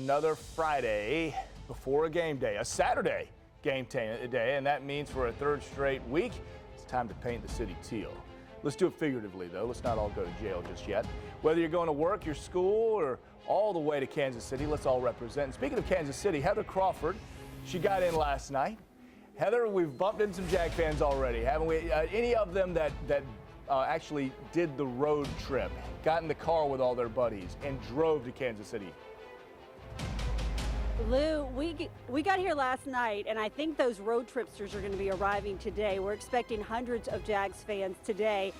another Friday before a game day, a Saturday game day, and that means for a third straight week, it's time to paint the city teal. Let's do it figuratively, though. Let's not all go to jail just yet. Whether you're going to work, your school, or all the way to Kansas City, let's all represent. And speaking of Kansas City, Heather Crawford, she got in last night. Heather, we've bumped into some Jag fans already, haven't we? Any of them that actually did the road trip, got in the car with all their buddies, and drove to Kansas City? Lou, we got here last night, and I think those road tripsters are going to be arriving today. We're expecting hundreds of Jags fans today.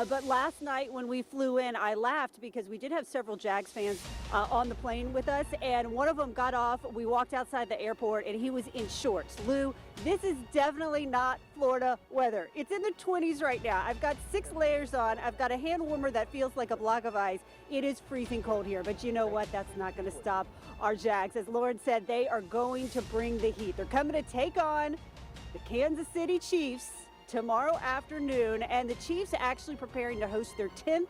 But last night when we flew in, I laughed because we did have several Jags fans on the plane with us, and one of them got off. We walked outside the airport, and he was in shorts. Lou, this is definitely not Florida weather. It's in the 20s right now. I've got 6 layers on. I've got a hand warmer that feels like a block of ice. It is freezing cold here, but you know what? That's not going to stop our Jags. As Lauren said, they are going to bring the heat. They're coming to take on the Kansas City Chiefs tomorrow afternoon, and the Chiefs actually preparing to host their 10th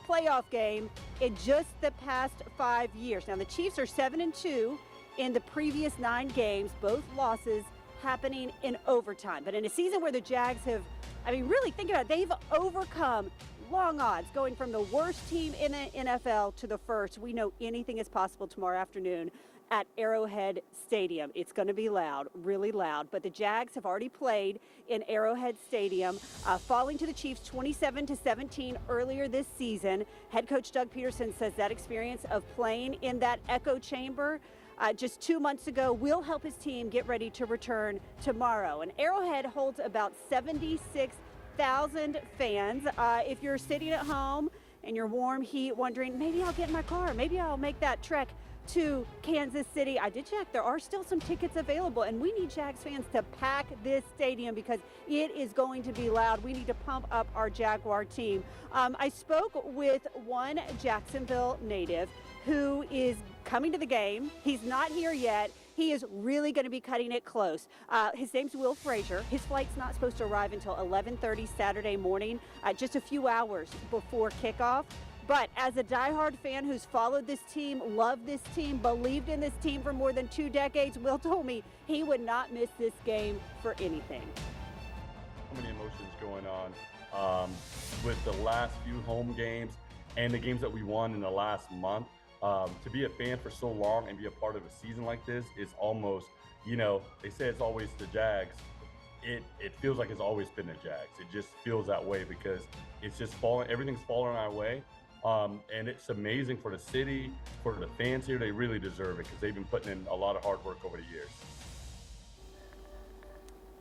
playoff game in just the past 5 years. Now, the Chiefs are 7-2 in the previous 9 games, both losses happening in overtime. But in a season where the Jags have, really think about it, they've overcome long odds, going from the worst team in the NFL to the first. We know anything is possible tomorrow afternoon at Arrowhead Stadium. It's going to be loud, really loud, but the Jags have already played in Arrowhead Stadium, falling to the Chiefs 27-17 earlier this season. Head coach Doug Peterson says that experience of playing in that echo chamber just 2 months ago will help his team get ready to return tomorrow. And Arrowhead holds about 76,000 fans. If you're sitting at home in your warm heat wondering, maybe I'll get in my car, maybe I'll make that trek to Kansas City, I did check. There are still some tickets available, and we need Jags fans to pack this stadium because it is going to be loud. We need to pump up our Jaguar team. I spoke with one Jacksonville native who is coming to the game. He's not here yet. He is really going to be cutting it close. His name's Will Frazier. His flight's not supposed to arrive until 11:30 Saturday morning, just a few hours before kickoff. But as a diehard fan who's followed this team, loved this team, believed in this team for more than 2 decades, Will told me he would not miss this game for anything. So many emotions going on with the last few home games and the games that we won in the last month. To be a fan for so long and be a part of a season like this is almost, they say it's always the Jags. It feels like it's always been the Jags. It just feels that way because it's just everything's falling our way. And it's amazing for the city, for the fans here. They really deserve it because they've been putting in a lot of hard work over the years.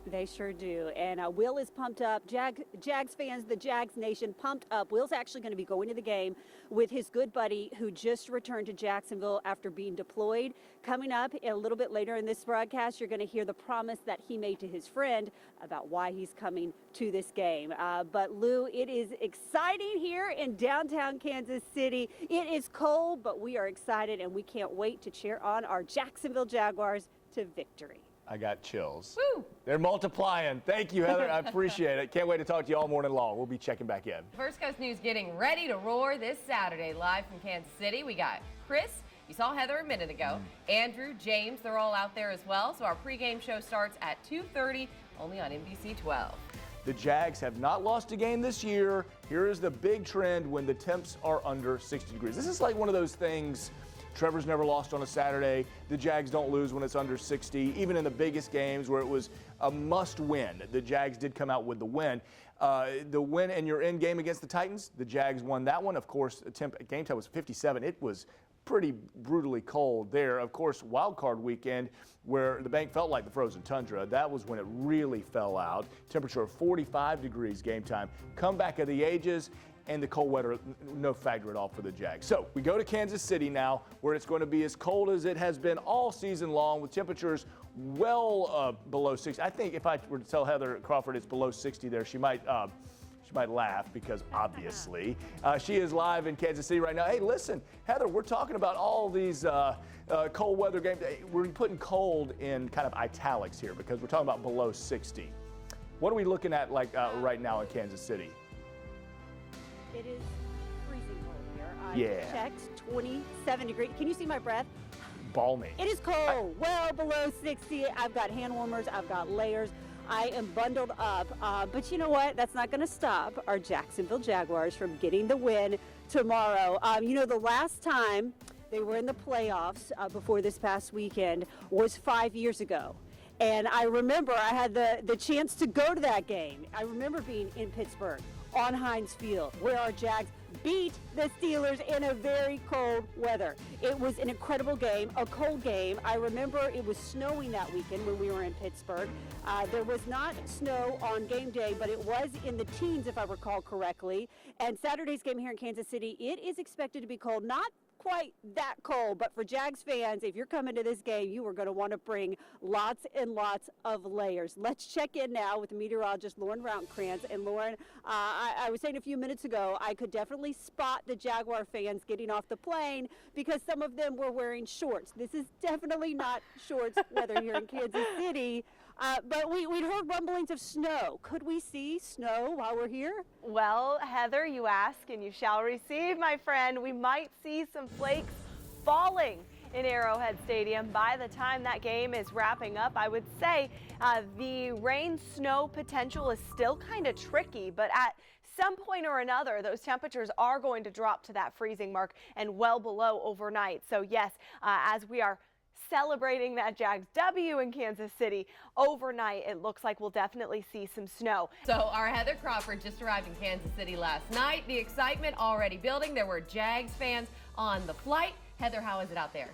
They sure do. And Will is pumped up. Jags fans, the Jags Nation, pumped up. Will's actually going to be going to the game with his good buddy who just returned to Jacksonville after being deployed. Coming up a little bit later in this broadcast, you're going to hear the promise that he made to his friend about why he's coming to this game. But Lou, it is exciting here in downtown Kansas City. It is cold, but we are excited and we can't wait to cheer on our Jacksonville Jaguars to victory. I got chills. Woo! They're multiplying. Thank you, Heather. I appreciate it. Can't wait to talk to you all morning long. We'll be checking back in. First Coast News getting ready to roar this Saturday live from Kansas City. We got Chris. You saw Heather a minute ago. Andrew, James, they're all out there as well. So our pregame show starts at 2:30 only on NBC 12. The Jags have not lost a game this year. Here is the big trend when the temps are under 60 degrees. This is like one of those things. Trevor's never lost on a Saturday. The Jags don't lose when it's under 60. Even in the biggest games where it was a must win, the Jags did come out with the win. The win in your end game against the Titans, the Jags won that one. Of course, game time was 57. It was pretty brutally cold there. Of course, wild card weekend where the bank felt like the frozen tundra. That was when it really fell out. Temperature of 45 degrees game time. Comeback of the ages. And the cold weather, no factor at all for the Jags. So we go to Kansas City now, where it's going to be as cold as it has been all season long, with temperatures well below 60. I think if I were to tell Heather Crawford it's below 60 there, she might laugh because obviously she is live in Kansas City right now. Hey, listen, Heather, we're talking about all these cold weather games. We're putting cold in kind of italics here because we're talking about below 60. What are we looking at right now in Kansas City? It is freezing cold here. I Yeah. checked 27 degrees. Can you see my breath? balmy. It is cold, well below 60. I've got hand warmers, I've got layers. I am bundled up, but you know what? That's not going to stop our Jacksonville Jaguars from getting the win tomorrow. You know, the last time they were in the playoffs before this past weekend was 5 years ago. And I remember I had the chance to go to that game. I remember being in Pittsburgh on Heinz Field, where our Jags beat the Steelers in a very cold weather. It was an incredible game, a cold game. I remember it was snowing that weekend when we were in Pittsburgh. There was not snow on game day, but it was in the teens, if I recall correctly. And Saturday's game here in Kansas City, it is expected to be cold. Not quite that cold, but for Jags fans, if you're coming to this game, you are going to want to bring lots and lots of layers. Let's check in now with meteorologist Lauren Routkrantz. And Lauren, I was saying a few minutes ago, I could definitely spot the Jaguar fans getting off the plane because some of them were wearing shorts. This is definitely not shorts weather here in Kansas City. But we'd heard rumblings of snow. Could we see snow while we're here? Well, Heather, you ask and you shall receive, my friend. We might see some flakes falling in Arrowhead Stadium by the time that game is wrapping up. I would say the rain-snow potential is still kind of tricky, but at some point or another, those temperatures are going to drop to that freezing mark and well below overnight. So yes, as we are celebrating that Jags W in Kansas City overnight, it looks like we'll definitely see some snow. So our Heather Crawford just arrived in Kansas City last night. The excitement already building. There were Jags fans on the flight. Heather, how is it out there?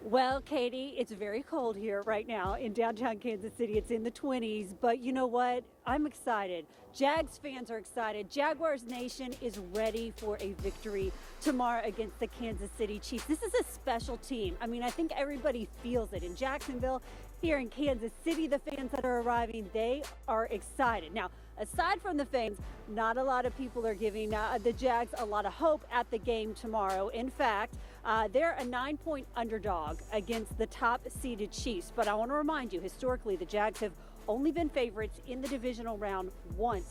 Well, Katie, it's very cold here right now in downtown Kansas City. It's in the 20s, but you know what? I'm excited. Jags fans are excited. Jaguars Nation is ready for a victory tomorrow against the Kansas City Chiefs. This is a special team. I mean, I think everybody feels it in Jacksonville. Here in Kansas City, the fans that are arriving, they are excited. Now, aside from the fans, not a lot of people are giving the Jags a lot of hope at the game tomorrow. In fact, they're a 9-point underdog against the top-seeded Chiefs. But I want to remind you, historically, the Jags have only been favorites in the divisional round one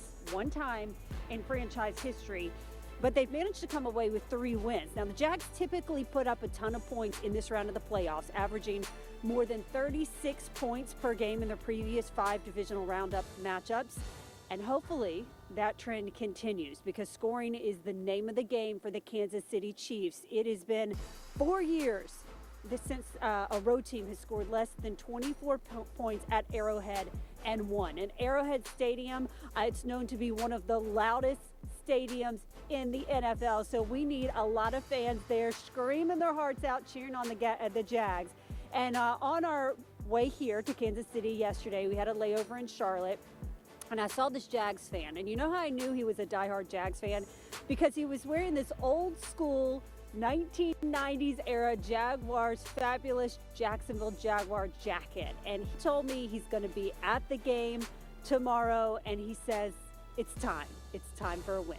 time in franchise history. But they've managed to come away with 3 wins. Now, the Jags typically put up a ton of points in this round of the playoffs, averaging more than 36 points per game in their previous 5 divisional roundup matchups. And hopefully that trend continues because scoring is the name of the game for the Kansas City Chiefs. It has been 4 years since a road team has scored less than 24 points at Arrowhead and won. And Arrowhead Stadium, it's known to be one of the loudest stadiums in the NFL. So we need a lot of fans there screaming their hearts out, cheering on the Jags. And on our way here to Kansas City yesterday, we had a layover in Charlotte. And I saw this Jags fan. And you know how I knew he was a diehard Jags fan? Because he was wearing this old school 1990s era Jaguars fabulous Jacksonville Jaguar jacket. And he told me he's going to be at the game tomorrow. And he says, it's time. It's time for a win.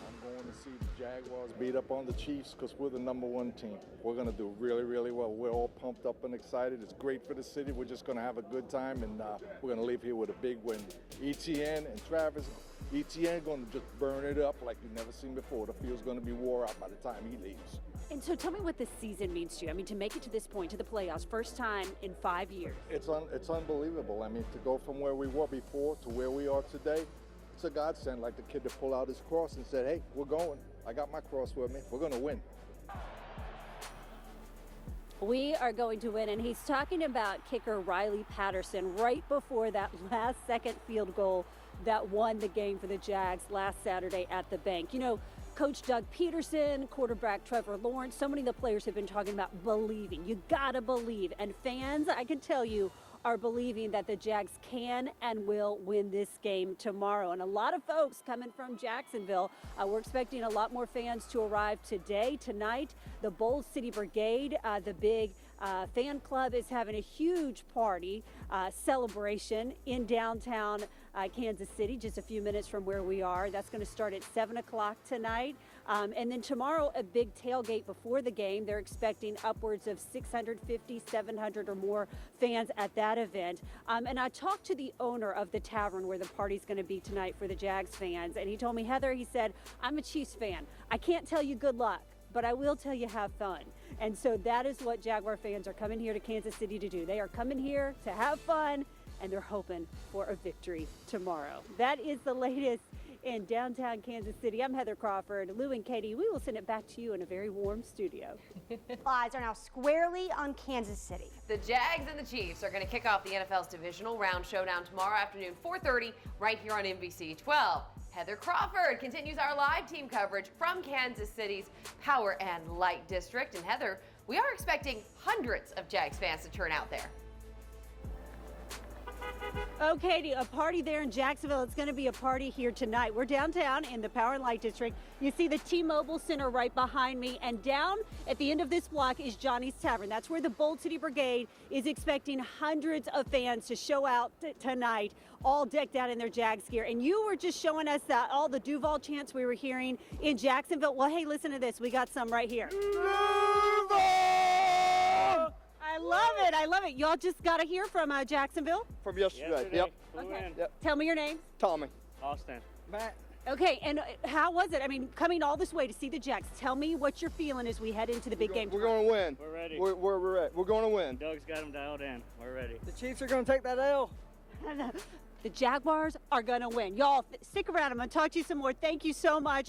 I'm going to see the Jaguars beat up on the Chiefs because we're the #1 team. We're going to do really, really well. We're all pumped up and excited. It's great for the city. We're just going to have a good time, and we're going to leave here with a big win. ETN and Travis, ETN going to just burn it up like you've never seen before. The field's going to be wore out by the time he leaves. And so tell me what this season means to you. I mean, to make it to this point, to the playoffs, first time in 5 years. It's unbelievable. I mean, to go from where we were before to where we are today, it's a godsend, like the kid to pull out his cross and said, hey, we're going. I got my cross with me. We're going to win. We are going to win. And he's talking about kicker Riley Patterson right before that last-second field goal that won the game for the Jags last Saturday at the bank. You know, Coach Doug Peterson, quarterback Trevor Lawrence, so many of the players have been talking about believing. You got to believe. And fans, I can tell you, are believing that the Jags can and will win this game tomorrow. And a lot of folks coming from Jacksonville. We're expecting a lot more fans to arrive today, tonight. The Bowl City Brigade, the big fan club, is having a huge party celebration in downtown Kansas City, just a few minutes from where we are. That's going to start at 7 o'clock tonight. And then tomorrow, a big tailgate before the game. They're expecting upwards of 650, 700 or more fans at that event. And I talked to the owner of the tavern where the party's going to be tonight for the Jags fans. And he told me, Heather, he said, I'm a Chiefs fan. I can't tell you good luck, but I will tell you, have fun. And so that is what Jaguar fans are coming here to Kansas City to do. They are coming here to have fun, and they're hoping for a victory tomorrow. That is the latest in downtown Kansas City. I'm Heather Crawford. Lou and Katie, we will send it back to you in a very warm studio. Eyes are now squarely on Kansas City. The Jags and the Chiefs are going to kick off the NFL's divisional round showdown tomorrow afternoon, 4:30, right here on NBC 12. Heather Crawford continues our live team coverage from Kansas City's Power and Light District. And Heather, we are expecting hundreds of Jags fans to turn out there. Oh, Katie, a party there in Jacksonville. It's going to be a party here tonight. We're downtown in the Power and Light District. You see the T-Mobile Center right behind me, and down at the end of this block is Johnny's Tavern. That's where the Bold City Brigade is expecting hundreds of fans to show out tonight, all decked out in their Jags gear. And you were just showing us that all the Duval chants we were hearing in Jacksonville. Well, hey, listen to this. We got some right here. I love it. I love it. Y'all just got to hear from Jacksonville. From yesterday. Yep. Okay. Yep. Tell me your names. Tommy. Austin. Matt. Okay, and how was it? I mean, coming all this way to see the Jags. Tell me what you're feeling as we head into the big game. We're going to win. We're ready. We're ready. We're going to win. Doug's got them dialed in. We're ready. The Chiefs are going to take that L. The Jaguars are going to win. Y'all, stick around. I'm going to talk to you some more. Thank you so much.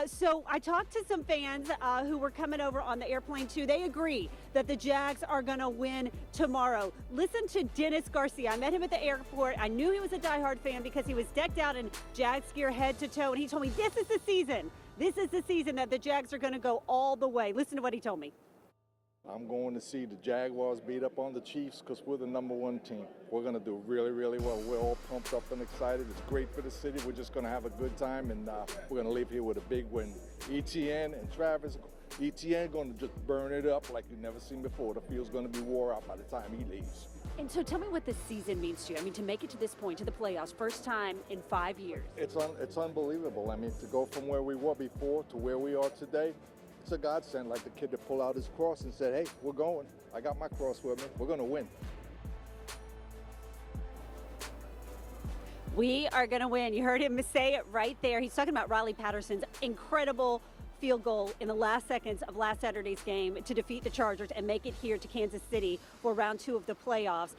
So I talked to some fans who were coming over on the airplane, too. They agree that the Jags are going to win tomorrow. Listen to Dennis Garcia. I met him at the airport. I knew he was a diehard fan because he was decked out in Jags gear head to toe, and he told me this is the season. This is the season that the Jags are going to go all the way. Listen to what he told me. I'm going to see the Jaguars beat up on the Chiefs because we're the #1 team. We're going to do really, really well. We're all pumped up and excited. It's great for the city. We're just going to have a good time, and we're going to leave here with a big win. ETN and Travis, ETN going to just burn it up like you've never seen before. The field's going to be wore out by the time he leaves. And so tell me what this season means to you. I mean, to make it to this point, to the playoffs, first time in 5 years. It's unbelievable. I mean, to go from where we were before to where we are today, it's a godsend, like the kid that pulled out his cross and said, hey, we're going. I got my cross with me. We're going to win. We are going to win. You heard him say it right there. He's talking about Riley Patterson's incredible field goal in the last seconds of last Saturday's game to defeat the Chargers and make it here to Kansas City for round 2 of the playoffs.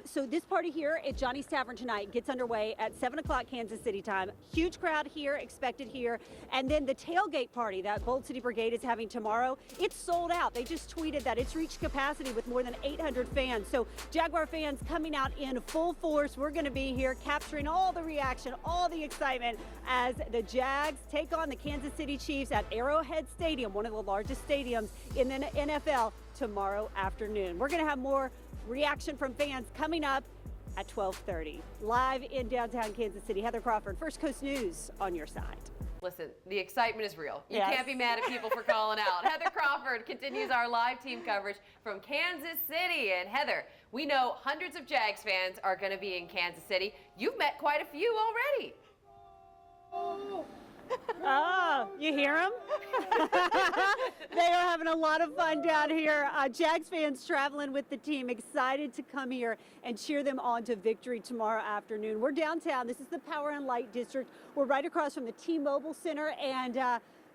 So this party here at Johnny's Tavern tonight gets underway at 7 o'clock Kansas City time. Huge crowd here, expected here. And then the tailgate party that Bold City Brigade is having tomorrow, it's sold out. They just tweeted that it's reached capacity with more than 800 fans. So Jaguar fans coming out in full force. We're going to be here capturing all the reaction, all the excitement as the Jags take on the Kansas City Chiefs at Arrowhead Stadium, one of the largest stadiums in the NFL, tomorrow afternoon. We're going to have more reaction from fans coming up at 12:30. Live in downtown Kansas City, Heather Crawford, First Coast News on your side. Listen, the excitement is real. You Yes. can't be mad at people for calling out. Heather Crawford continues our live team coverage from Kansas City. And Heather, we know hundreds of Jags fans are going to be in Kansas City. You've met quite a few already. Oh, you hear them? They are having a lot of fun down here. Jags fans traveling with the team, excited to come here and cheer them on to victory tomorrow afternoon. We're downtown. This is the Power and Light District. We're right across from the T-Mobile Center, and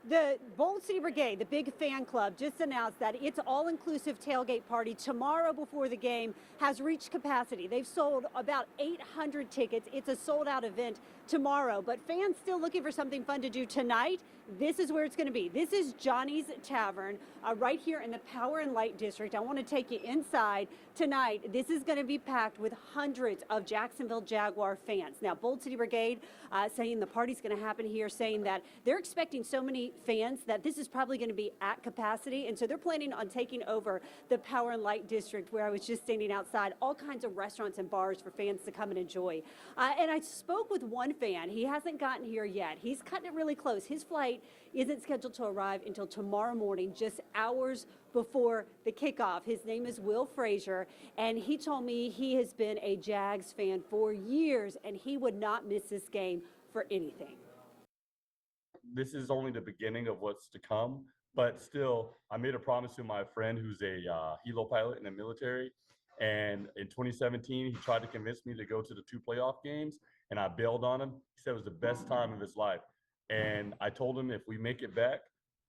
the Bold City Brigade, the big fan club, just announced that its all-inclusive tailgate party tomorrow before the game has reached capacity. They've sold about 800 tickets. It's a sold-out event tomorrow, but fans still looking for something fun to do tonight. This is where it's going to be. This is Johnny's Tavern right here in the Power and Light District. I want to take you inside tonight. This is going to be packed with hundreds of Jacksonville Jaguar fans. Now, Bold City Brigade saying the party's going to happen here, saying that they're expecting so many fans that this is probably going to be at capacity, and so they're planning on taking over the Power and Light District where I was just standing outside, all kinds of restaurants and bars for fans to come and enjoy. And I spoke with one fan. He hasn't gotten here yet. He's cutting it really close. His flight isn't scheduled to arrive until tomorrow morning, just hours before the kickoff. His name is Will Frazier, and he told me he has been a Jags fan for years, and he would not miss this game for anything. This is only the beginning of what's to come, but still, I made a promise to my friend who's a helo pilot in the military, and in 2017, he tried to convince me to go to the 2 playoff games, and I bailed on him. He said it was the best time of his life. And I told him if we make it back,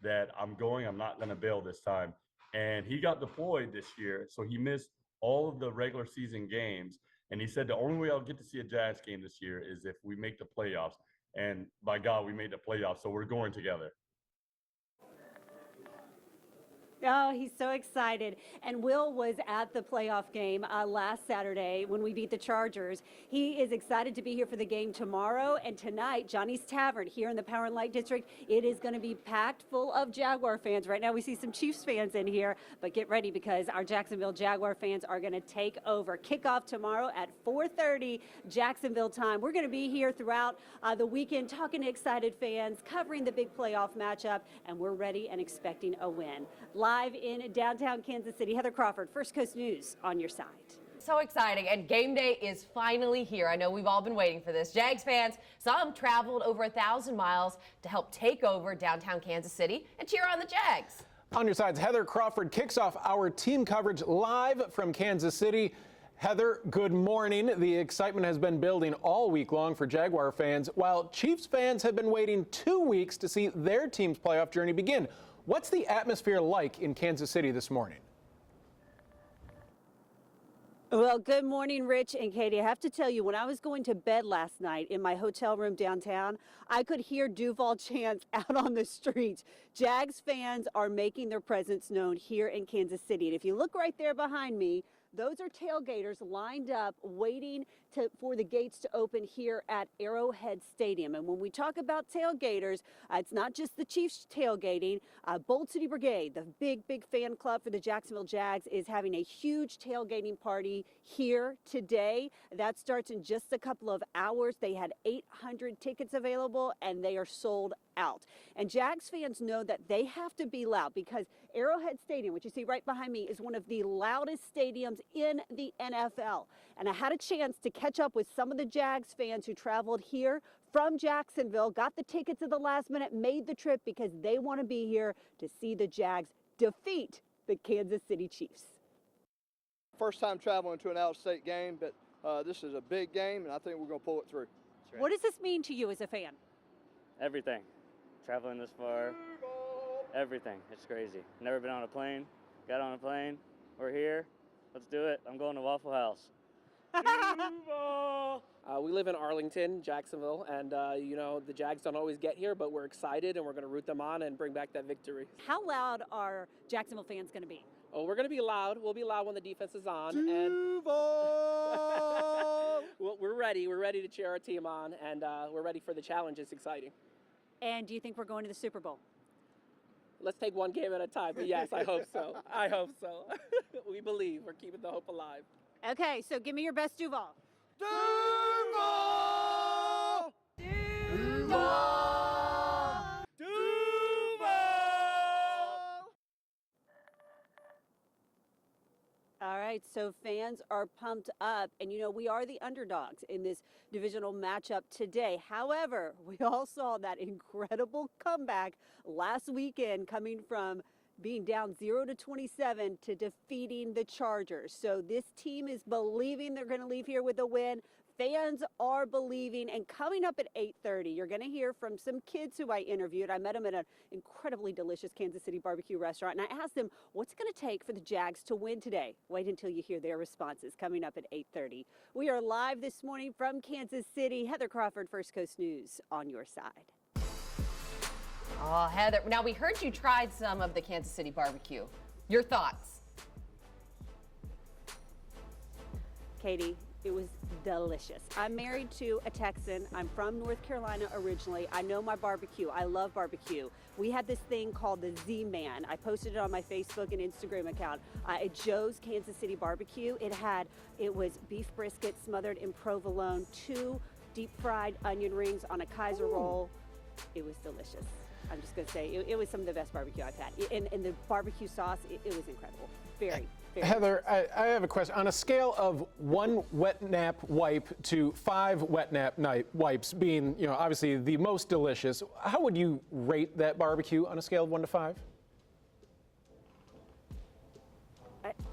that I'm not going to bail this time. And he got deployed this year, so he missed all of the regular season games. And he said the only way I'll get to see a Jags game this year is if we make the playoffs. And by God, we made the playoffs, so we're going together. Oh, he's so excited. And Will was at the playoff game last Saturday when we beat the Chargers. He is excited to be here for the game tomorrow and tonight. Johnny's Tavern here in the Power and Light District. It is going to be packed full of Jaguar fans. Right now we see some Chiefs fans in here, but get ready because our Jacksonville Jaguar fans are going to take over. Kickoff tomorrow at 4:30 Jacksonville time. We're going to be here throughout the weekend talking to excited fans, covering the big playoff matchup, and we're ready and expecting a win. Live in downtown Kansas City, Heather Crawford, First Coast News on your side. So exciting, and game day is finally here. I know we've all been waiting for this. Jags fans, some traveled over 1,000 miles to help take over downtown Kansas City and cheer on the Jags. On your sides, Heather Crawford kicks off our team coverage live from Kansas City. Heather, good morning. The excitement has been building all week long for Jaguar fans, while Chiefs fans have been waiting 2 weeks to see their team's playoff journey begin. What's the atmosphere like in Kansas City this morning? Well, good morning, Rich and Katie. I have to tell you, when I was going to bed last night in my hotel room downtown, I could hear Duval chants out on the streets. Jags fans are making their presence known here in Kansas City. And if you look right there behind me, those are tailgaters lined up waiting for the gates to open here at Arrowhead Stadium. And when we talk about tailgaters, it's not just the Chiefs tailgating. Bold City Brigade, the big fan club for the Jacksonville Jags, is having a huge tailgating party here today. That starts in just a couple of hours. They had 800 tickets available and they are sold out. And Jags fans know that they have to be loud because Arrowhead Stadium, which you see right behind me, is one of the loudest stadiums in the NFL. And I had a chance to catch up with some of the Jags fans who traveled here from Jacksonville, got the tickets at the last minute, made the trip because they want to be here to see the Jags defeat the Kansas City Chiefs. First time traveling to an out-of-state game, but this is a big game, and I think we're going to pull it through. Right. What does this mean to you as a fan? Everything. Traveling this far, everything. It's crazy. Never been on a plane. Got on a plane. We're here. Let's do it. I'm going to Waffle House. We live in Arlington, Jacksonville, and you know, the Jags don't always get here, but we're excited and we're going to root them on and bring back that victory. How loud are Jacksonville fans going to be? Oh, we're going to be loud. We'll be loud when the defense is on. And we're ready. We're ready to cheer our team on, and we're ready for the challenge. It's exciting. And do you think we're going to the Super Bowl? Let's take one game at a time, but yes, I hope so. I hope so. We believe. We're keeping the hope alive. Okay, so give me your best Duval. Duval! Duval! Duval! All right, so fans are pumped up, and you know, we are the underdogs in this divisional matchup today. However, we all saw that incredible comeback last weekend coming from being down 0-27 to defeating the Chargers. So this team is believing they're going to leave here with a win. Fans are believing, and coming up at 8:30, you're going to hear from some kids who I interviewed. I met them at an incredibly delicious Kansas City barbecue restaurant, and I asked them, what's it going to take for the Jags to win today? Wait until you hear their responses coming up at 8:30. We are live this morning from Kansas City. Heather Crawford, First Coast News, on your side. Oh, Heather, now we heard you tried some of the Kansas City barbecue. Your thoughts? Katie, it was delicious. I'm married to a Texan. I'm from North Carolina originally. I know my barbecue. I love barbecue. We had this thing called the Z-Man. I posted it on my Facebook and Instagram account. At Joe's Kansas City Barbecue. It was beef brisket smothered in provolone, 2 deep fried onion rings on a Kaiser roll. It was delicious. I'm just going to say it was some of the best barbecue I've had. And the barbecue sauce, it was incredible. Very Heather, I have a question. On a scale of 1 wet nap wipe to 5 wet nap wipes being, you know, obviously the most delicious, how would you rate that barbecue on a scale of 1 to 5?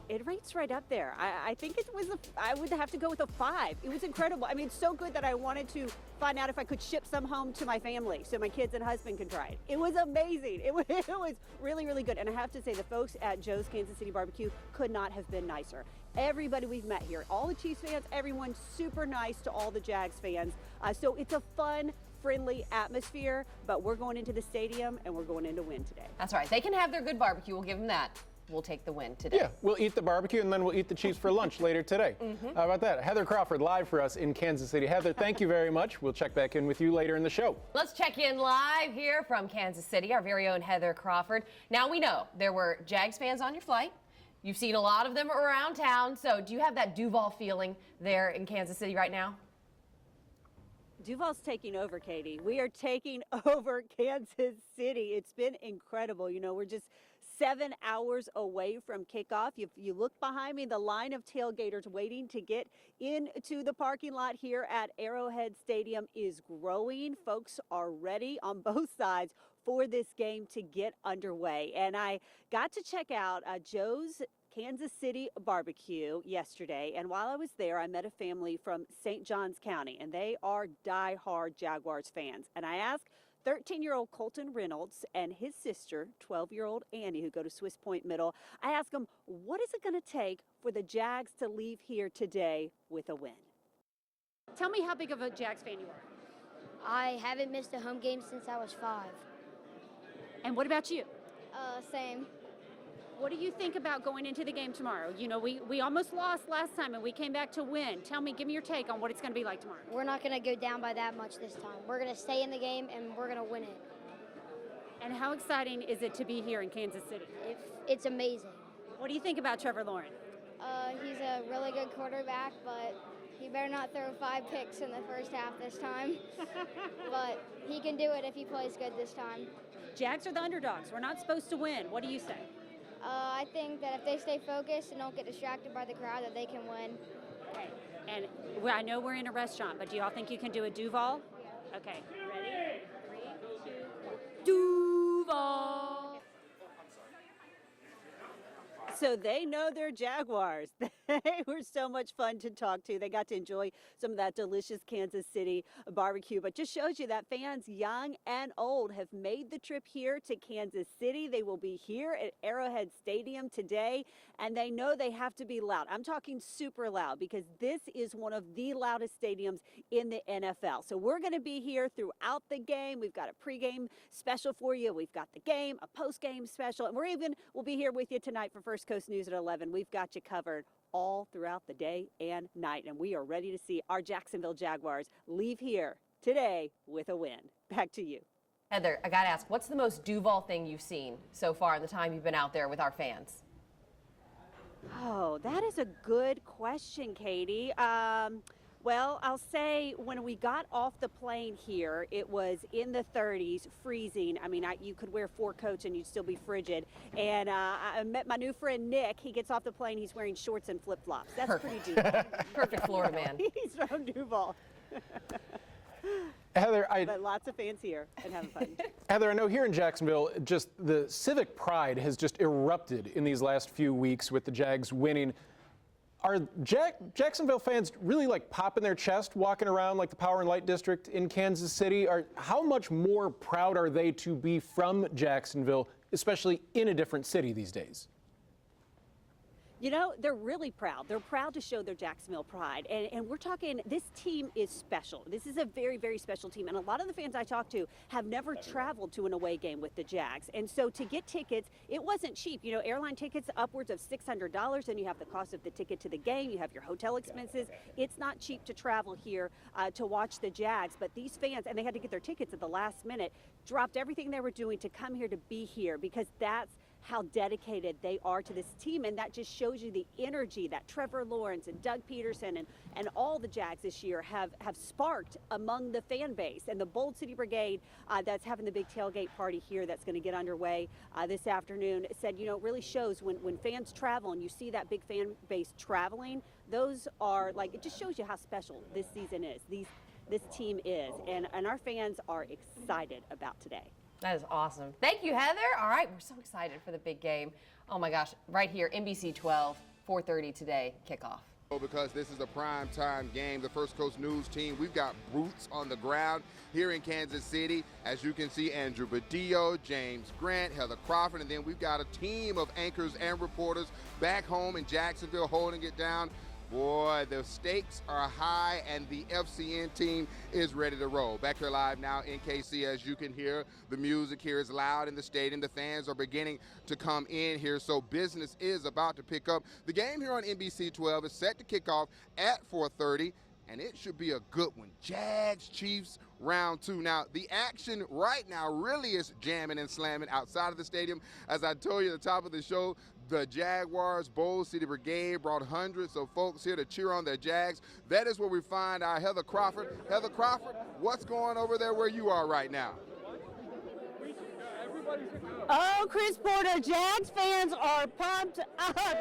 It rates right up there. I think it was I would have to go with a 5. It was incredible. I mean, so good that I wanted to find out if I could ship some home to my family so my kids and husband could try it. It was amazing. It was really, really good. And I have to say, the folks at Joe's Kansas City Barbecue could not have been nicer. Everybody we've met here, all the Chiefs fans, everyone super nice to all the Jags fans. So it's a fun, friendly atmosphere, but we're going into the stadium and we're going in to win today. That's right. They can have their good barbecue. We'll give them that. We'll take the win today. Yeah, we'll eat the barbecue and then we'll eat the Chiefs for lunch later today. How about that? Heather Crawford live for us in Kansas City. Heather, thank you very much. We'll check back in with you later in the show. Let's check in live here from Kansas City, our very own Heather Crawford. Now we know there were Jags fans on your flight. You've seen a lot of them around town. So do you have that Duval feeling there in Kansas City right now? Duval's taking over, Katie. We are taking over Kansas City. It's been incredible. You know, we're just 7 hours away from kickoff. If you look behind me, the line of tailgaters waiting to get into the parking lot here at Arrowhead Stadium is growing. Folks are ready on both sides for this game to get underway. And I got to check out Joe's Kansas City Barbecue yesterday, and while I was there, I met a family from St. Johns County, and they are die-hard Jaguars fans. And I asked 13-year-old Colton Reynolds and his sister, 12-year-old Annie, who go to Swiss Point Middle, I asked them, what is it going to take for the Jags to leave here today with a win? Tell me how big of a Jags fan you are. I haven't missed a home game since I was 5. And what about you? Same. What do you think about going into the game tomorrow? You know, we almost lost last time and we came back to win. Give me your take on what it's going to be like tomorrow. We're not going to go down by that much this time. We're going to stay in the game and we're going to win it. And how exciting is it to be here in Kansas City? It's amazing. What do you think about Trevor Lawrence? He's a really good quarterback, but he better not throw 5 picks in the first half this time. But he can do it if he plays good this time. Jags are the underdogs. We're not supposed to win. What do you say? I think that if they stay focused and don't get distracted by the crowd, that they can win. Okay. And I know we're in a restaurant, but do y'all think you can do a Duval? Yeah. Okay. Ready? 3, 2, 1. Duval! So they know they're Jaguars. They were so much fun to talk to. They got to enjoy some of that delicious Kansas City barbecue, but just shows you that fans young and old have made the trip here to Kansas City. They will be here at Arrowhead Stadium today, and they know they have to be loud. I'm talking super loud because this is one of the loudest stadiums in the NFL. So we're going to be here throughout the game. We've got a pregame special for you. We've got the game, a postgame special, and we'll be here with you tonight for First Coast News at 11. We've got you covered all throughout the day and night, and we are ready to see our Jacksonville Jaguars leave here today with a win. Back to you. Heather, I got to ask, what's the most Duval thing you've seen so far in the time you've been out there with our fans? Oh, that is a good question, Katie. Well, I'll say when we got off the plane here, it was in the 30s, freezing. I mean, you could wear 4 coats and you'd still be frigid. And I met my new friend, Nick. He gets off the plane, he's wearing shorts and flip-flops. That's Perfect. pretty Duval. Perfect Florida man. He's from Duval. Heather, but lots of fans here and having fun. Heather, I know here in Jacksonville, just the civic pride has just erupted in these last few weeks with the Jags winning. Are Jacksonville fans really like popping their chest walking around like the Power and Light District in Kansas City? How much more proud are they to be from Jacksonville, especially in a different city these days? You know, they're really proud. They're proud to show their Jacksonville pride. And we're talking, this team is special. This is a very, very special team. And a lot of the fans I talked to have never traveled to an away game with the Jags. And so to get tickets, it wasn't cheap. You know, airline tickets upwards of $600. And you have the cost of the ticket to the game. You have your hotel expenses. It's not cheap to travel here to watch the Jags. But these fans, and they had to get their tickets at the last minute, dropped everything they were doing to come here to be here because that's how dedicated they are to this team. And that just shows you the energy that Trevor Lawrence and Doug Peterson and all the Jags this year have sparked among the fan base. And the Bold City Brigade that's having the big tailgate party here that's going to get underway this afternoon said, you know, it really shows when fans travel and you see that big fan base traveling, those are like, it just shows you how special this season is, this team is. And our fans are excited about today. That is awesome. Thank you, Heather. All right, we're so excited for the big game. Oh my gosh, right here, NBC 12, 4:30 today kickoff. Because this is a prime time game, the First Coast News team, we've got boots on the ground here in Kansas City. As you can see, Andrew Badillo, James Grant, Heather Crawford, and then we've got a team of anchors and reporters back home in Jacksonville holding it down. Boy, the stakes are high, and the FCN team is ready to roll. Back here live now in KC, as you can hear, the music here is loud in the stadium. The fans are beginning to come in here, so business is about to pick up. The game here on NBC 12 is set to kick off at 4:30, and it should be a good one. Jags, Chiefs, round 2. Now, the action right now really is jamming and slamming outside of the stadium. As I told you at the top of the show, the Jaguars Bold City Brigade brought hundreds of folks here to cheer on their Jags. That is where we find our Heather Crawford. Heather Crawford, what's going over there where you are right now? Oh, Chris Porter, Jags fans are pumped up.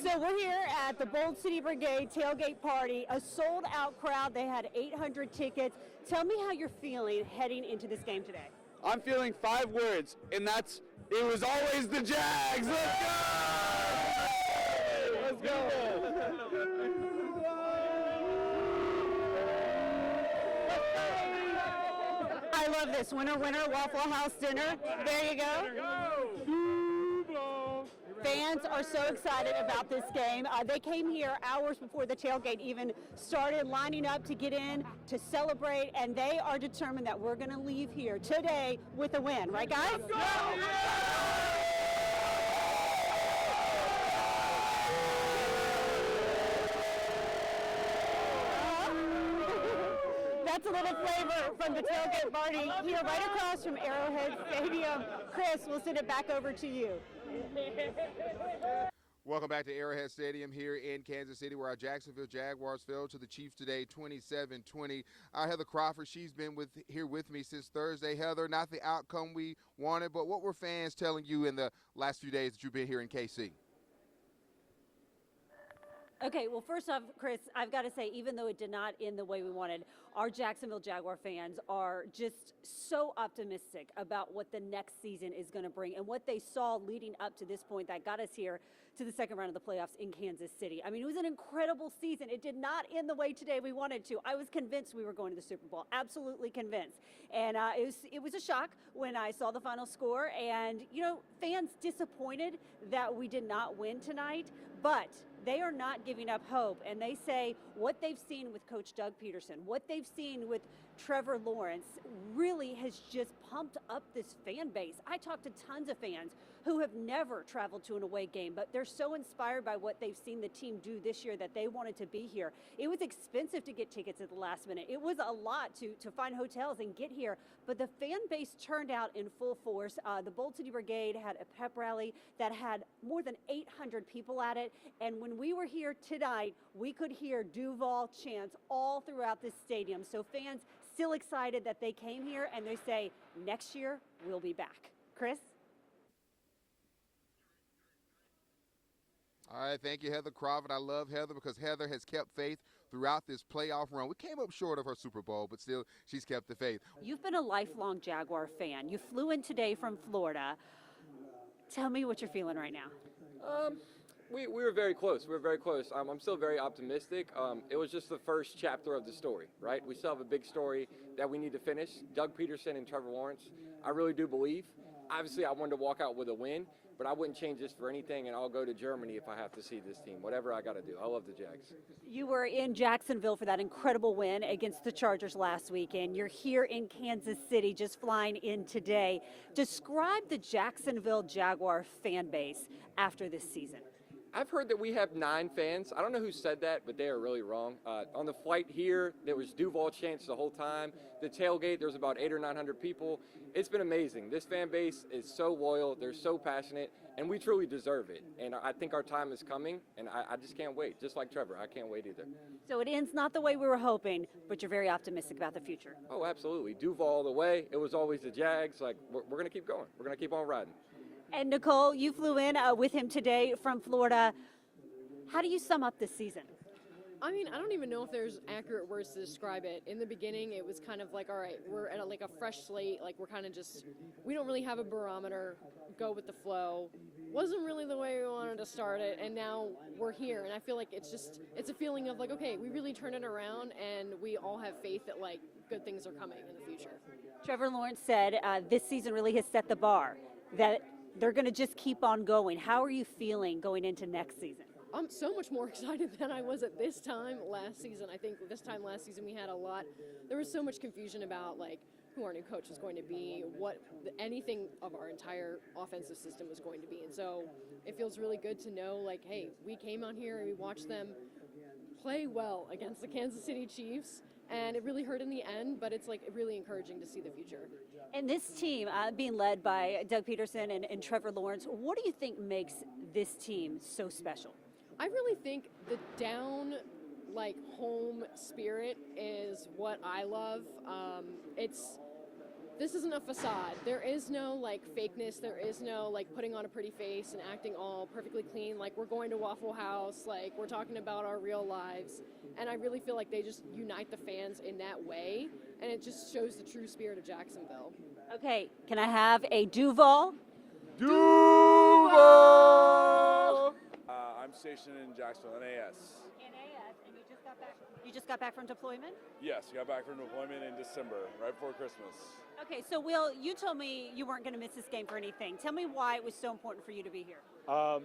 So we're here at the Bold City Brigade tailgate party, a sold-out crowd. They had 800 tickets. Tell me how you're feeling heading into this game today. I'm feeling 5 words, and that's, it was always the Jags. Let's go! Let's go! I love this. Winner, winner, Waffle House dinner. There you go. Fans are so excited about this game. They came here hours before the tailgate even started, lining up to get in to celebrate, and they are determined that we're going to leave here today with a win. Right, guys? That's a little flavor from the tailgate party here right across from Arrowhead Stadium. Chris, we'll send it back over to you. Welcome back to Arrowhead Stadium here in Kansas City, where our Jacksonville Jaguars fell to the Chiefs today 27-20. Heather Crawford, she's been here with me since Thursday. Heather, not the outcome we wanted, but what were fans telling you in the last few days that you've been here in KC? Okay, well, first off, Chris, I've got to say, even though it did not end the way we wanted, our Jacksonville Jaguar fans are just so optimistic about what the next season is going to bring and what they saw leading up to this point that got us here to the second round of the playoffs in Kansas City. I mean, it was an incredible season. It did not end the way today we wanted to. I was convinced we were going to the Super Bowl, absolutely convinced. And it was a shock when I saw the final score. And, you know, fans disappointed that we did not win tonight, but they are not giving up hope, and they say what they've seen with Coach Doug Peterson, what they've seen with Trevor Lawrence really has just pumped up this fan base. I talked to tons of fans who have never traveled to an away game, but they're so inspired by what they've seen the team do this year that they wanted to be here. It was expensive to get tickets at the last minute. It was a lot to find hotels and get here, but the fan base turned out in full force. The Bold City Brigade had a pep rally that had more than 800 people at it, and when we were here tonight, we could hear Duval chants all throughout this stadium. So fans still excited that they came here, and they say next year we'll be back. Chris? All right, thank you, Heather Crawford. I love Heather because Heather has kept faith throughout this playoff run. We came up short of her Super Bowl, but still she's kept the faith. You've been a lifelong Jaguar fan. You flew in today from Florida. Tell me what you're feeling right now. We were very close. We were very close. I'm still very optimistic. It was just the first chapter of the story, right? We still have a big story that we need to finish. Doug Peterson and Trevor Lawrence, I really do believe. Obviously, I wanted to walk out with a win, but I wouldn't change this for anything, and I'll go to Germany if I have to see this team, whatever I got to do. I love the Jags. You were in Jacksonville for that incredible win against the Chargers last weekend. You're here in Kansas City, just flying in today. Describe the Jacksonville Jaguar fan base after this season. I've heard that we have 9 fans. I don't know who said that, but they are really wrong. On the flight here, there was Duval chants the whole time. The tailgate, there was about 800 or 900 people. It's been amazing. This fan base is so loyal. They're so passionate, and we truly deserve it. And I think our time is coming, and I just can't wait. Just like Trevor, I can't wait either. So it ends not the way we were hoping, but you're very optimistic about the future. Oh, absolutely. Duval all the way. It was always the Jags. Like, we're going to keep going. We're going to keep on riding. And Nicole, you flew in with him today from Florida. How do you sum up this season? I mean, I don't even know if there's accurate words to describe it. In the beginning, it was kind of like, all right, we're at like a fresh slate. Like we're kind of just, we don't really have a barometer, go with the flow. Wasn't really the way we wanted to start it, and now we're here. And I feel like it's a feeling of like, okay, we really turned it around, and we all have faith that like good things are coming in the future. Trevor Lawrence said this season really has set the bar, that they're going to just keep on going. How are you feeling going into next season? I'm so much more excited than I was at this time last season. I think this time last season we had there was so much confusion about like who our new coach was going to be, anything of our entire offensive system was going to be. And so it feels really good to know like, hey, we came on here and we watched them play well against the Kansas City Chiefs. And it really hurt in the end, but it's like really encouraging to see the future. And this team being led by Doug Peterson and Trevor Lawrence, what do you think makes this team so special? I really think the down, like home spirit is what I love. This isn't a facade. There is no like fakeness. There is no like putting on a pretty face and acting all perfectly clean. Like we're going to Waffle House. Like we're talking about our real lives. And I really feel like they just unite the fans in that way. And it just shows the true spirit of Jacksonville. Okay, can I have a Duval? Duval! I'm stationed in Jacksonville, NAS. NAS, and you just got back from deployment? Yes, got back from deployment in December, right before Christmas. Okay, so Will, you told me you weren't going to miss this game for anything. Tell me why it was so important for you to be here. Well,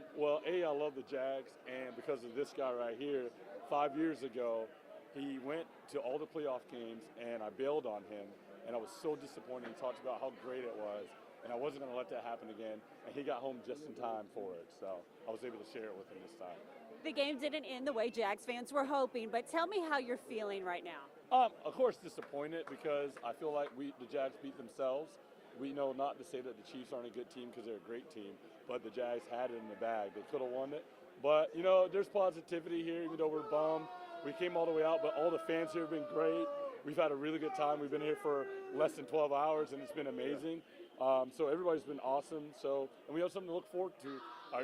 I love the Jags, and because of this guy right here, 5 years ago, he went to all the playoff games, and I bailed on him, and I was so disappointed. He talked about how great it was, and I wasn't going to let that happen again, and he got home just in time for it, so I was able to share it with him this time. The game didn't end the way Jags fans were hoping, but tell me how you're feeling right now. Of course, disappointed because I feel like the Jags beat themselves. We know not to say that the Chiefs aren't a good team because they're a great team, but the Jags had it in the bag. They could have won it. But, you know, there's positivity here, even though we're bummed. We came all the way out, but all the fans here have been great. We've had a really good time. We've been here for less than 12 hours, and it's been amazing. So everybody's been awesome. And we have something to look forward to.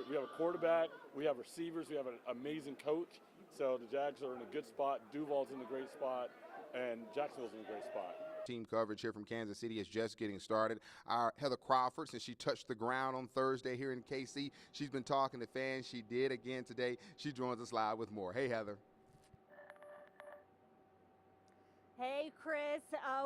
We have a quarterback, we have receivers, we have an amazing coach. So the Jags are in a good spot. Duval's in a great spot, and Jacksonville's in a great spot. Team coverage here from Kansas City is just getting started. Our Heather Crawford, since she touched the ground on Thursday here in KC, she's been talking to fans. She did again today. She joins us live with more. Hey, Heather. Hey, Chris.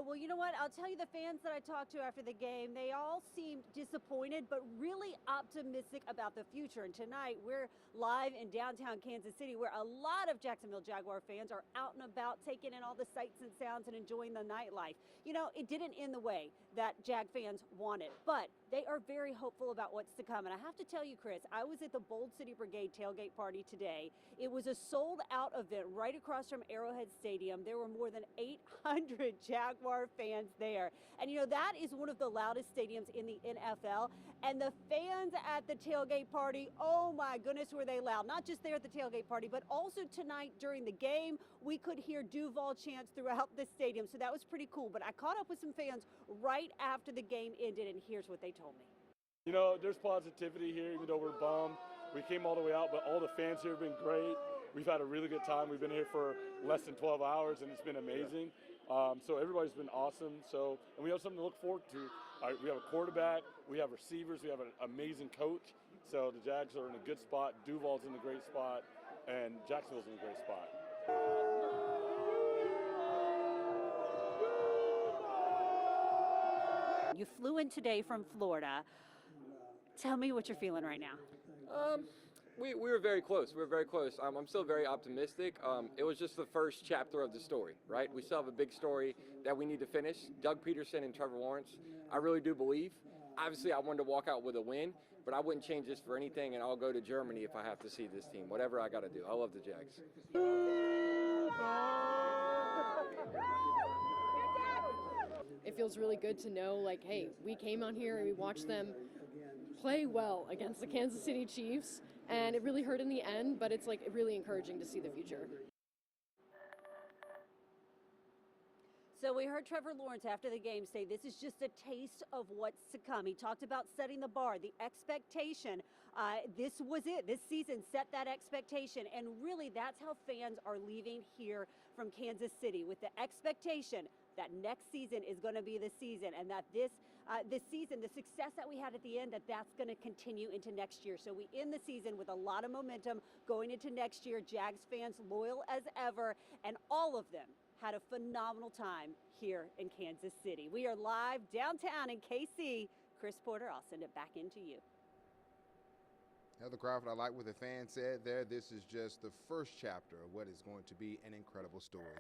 Well, you know what? I'll tell you, the fans that I talked to after the game, they all seemed disappointed, but really optimistic about the future. And tonight, we're live in downtown Kansas City, where a lot of Jacksonville Jaguar fans are out and about, taking in all the sights and sounds and enjoying the nightlife. You know, it didn't end the way that Jag fans wanted, but they are very hopeful about what's to come. And I have to tell you, Chris, I was at the Bold City Brigade tailgate party today. It was a sold-out event right across from Arrowhead Stadium. There were more than 800 Jaguar fans there. And, you know, that is one of the loudest stadiums in the NFL. And the fans at the tailgate party, oh, my goodness, were they loud. Not just there at the tailgate party, but also tonight during the game, we could hear Duval chants throughout the stadium. So that was pretty cool. But I caught up with some fans right after the game ended, and here's what they told me. You know, there's positivity here, even though we're bummed. We came all the way out, but all the fans here have been great. We've had a really good time. We've been here for less than 12 hours, and it's been amazing. So everybody's been awesome. And we have something to look forward to. We have a quarterback, we have receivers, we have an amazing coach. So the Jags are in a good spot. Duval's in a great spot, and Jacksonville's in a great spot. You flew in today from Florida. Tell me what you're feeling right now. We were very close. We were very close. I'm still very optimistic. It was just the first chapter of the story, right? We still have a big story that we need to finish. Doug Peterson and Trevor Lawrence, I really do believe. Obviously, I wanted to walk out with a win, but I wouldn't change this for anything, and I'll go to Germany if I have to see this team. Whatever I got to do. I love the Jags. It feels really good to know, like, hey, we came on here and we watched them play well against the Kansas City Chiefs, and it really hurt in the end, but it's like really encouraging to see the future. So we heard Trevor Lawrence after the game say this is just a taste of what's to come. He talked about setting the bar, the expectation. This was it. This season set that expectation. And really, that's how fans are leaving here from Kansas City, with the expectation that next season is going to be the season, and that this season, the success that we had at the end, that's going to continue into next year. So we end the season with a lot of momentum going into next year. Jags fans loyal as ever, and all of them had a phenomenal time here in Kansas City. We are live downtown in KC. Chris Porter, I'll send it back into you. Heather Crawford, I like what the fan said there. This is just the first chapter of what is going to be an incredible story.